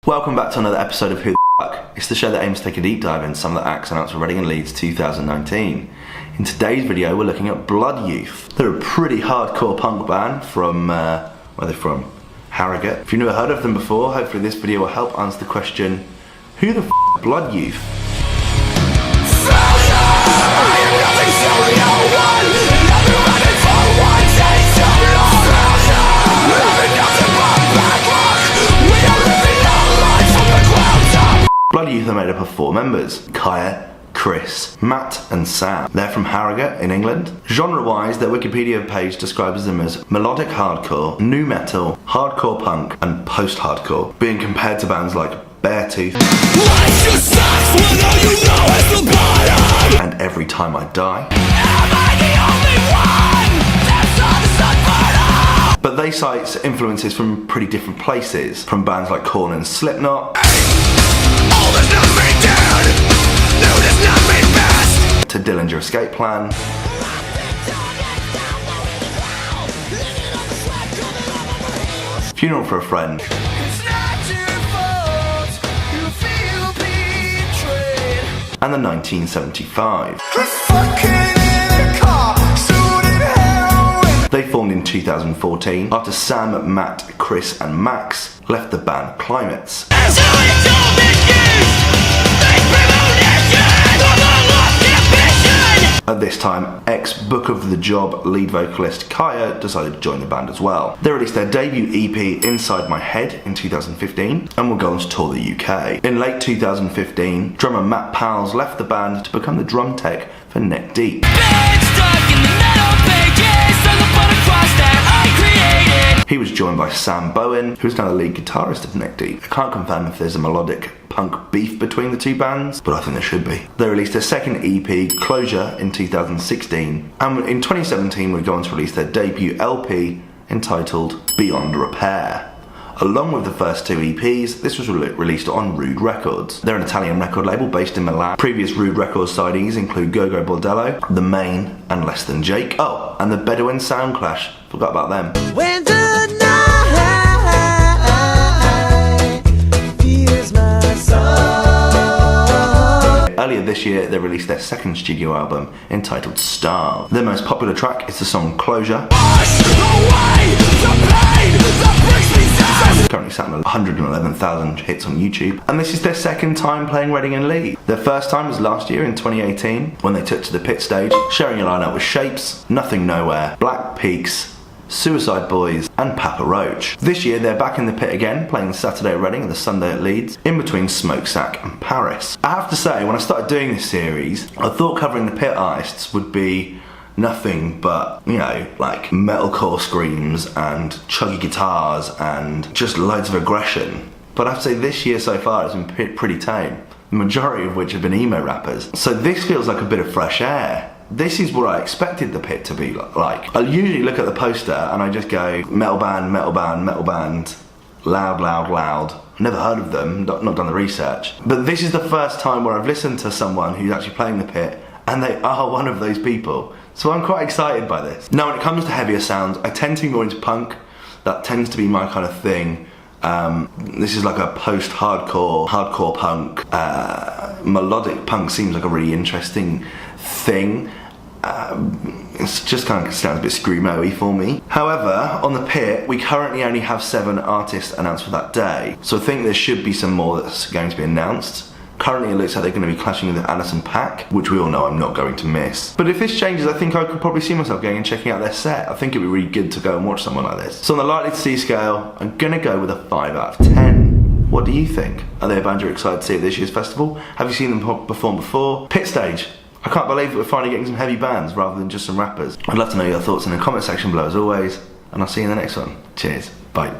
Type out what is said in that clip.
Welcome back to another episode of Who the Fuck. It's the show that aims to take a deep dive into some of the acts announced for Reading Leeds 2019. In today's video, we're looking at Blood Youth. They're a pretty hardcore punk band from, where are they from? Harrogate. If you've never heard of them before, hopefully this video will help answer the question, who the f*** are Blood Youth? Blood Youth are made up of 4 members: Kaya, Chris, Matt and Sam. They're from Harrogate in England. Genre-wise, their Wikipedia page describes them as melodic hardcore, nu metal, hardcore punk and post-hardcore, being compared to bands like Beartooth and Every Time I Die. But they cite influences from pretty different places, from bands like Korn and Slipknot, to Dillinger Escape Plan, Funeral for a Friend, and the 1975. They formed in 2014 after Sam, Matt, Chris and Max left the band Climates. At this time, ex-Book of the Job lead vocalist Kaya decided to join the band as well. They released their debut EP Inside My Head in 2015 and will go on to tour the UK. In late 2015, drummer Matt Powles left the band to become the drum tech for Neck Deep. He was joined by Sam Bowen, who's now the lead guitarist of Neck Deep. I can't confirm if there's a melodic punk beef between the two bands, but I think there should be. They released their second EP, Closure, in 2016, and in 2017 would go on to release their debut LP entitled Beyond Repair. Along with the first 2 EPs, this was released on Rude Records. They're an Italian record label based in Milan. Previous Rude Records sightings include Go-Go Bordello, The Main, and Less Than Jake. Oh, and the Bedouin Sound Clash. Forgot about them. When the night feels my soul. Earlier this year, they released their second studio album entitled Star. Their most popular track is the song Closure. Currently sat on 111,000 hits on YouTube, and this is their second time playing Reading and Leeds. Their first time was last year in 2018 when they took to the pit stage, sharing a lineup with Shapes, Nothing Nowhere, Black Peaks, Suicide Boys and Papa Roach. This year they're back in the pit again, playing the Saturday at Reading and the Sunday at Leeds, in between Smokesack and Paris. I have to say, when I started doing this series, I thought covering the pit artists would be nothing but, you know, like metalcore screams and chuggy guitars and just loads of aggression. But I have to say this year so far has been pretty tame, the majority of which have been emo rappers. So this feels like a bit of fresh air. This is what I expected the pit to be like. I usually look at the poster and I just go, metal band, metal band, metal band, loud, loud, loud. Never heard of them, not done the research. But this is the first time where I've listened to someone who's actually playing the pit and they are one of those people. So I'm quite excited by this. Now when it comes to heavier sounds, I tend to be more into punk. That tends to be my kind of thing. This is like a post-hardcore, hardcore punk. Melodic punk seems like a really interesting thing. It just kind of sounds a bit screamo-y for me. However, on the pit, we currently only have 7 artists announced for that day. So I think there should be some more that's going to be announced. Currently it looks like they're going to be clashing with Anderson .Paak, which we all know I'm not going to miss. But if this changes, I think I could probably see myself going and checking out their set. I think it'd be really good to go and watch someone like this. So on the likely to see scale, I'm going to go with a 5 out of 10. What do you think? Are they a band you're excited to see at this year's festival? Have you seen them perform before? Pit stage. I can't believe that we're finally getting some heavy bands rather than just some rappers. I'd love to know your thoughts in the comment section below as always, and I'll see you in the next one. Cheers. Bye.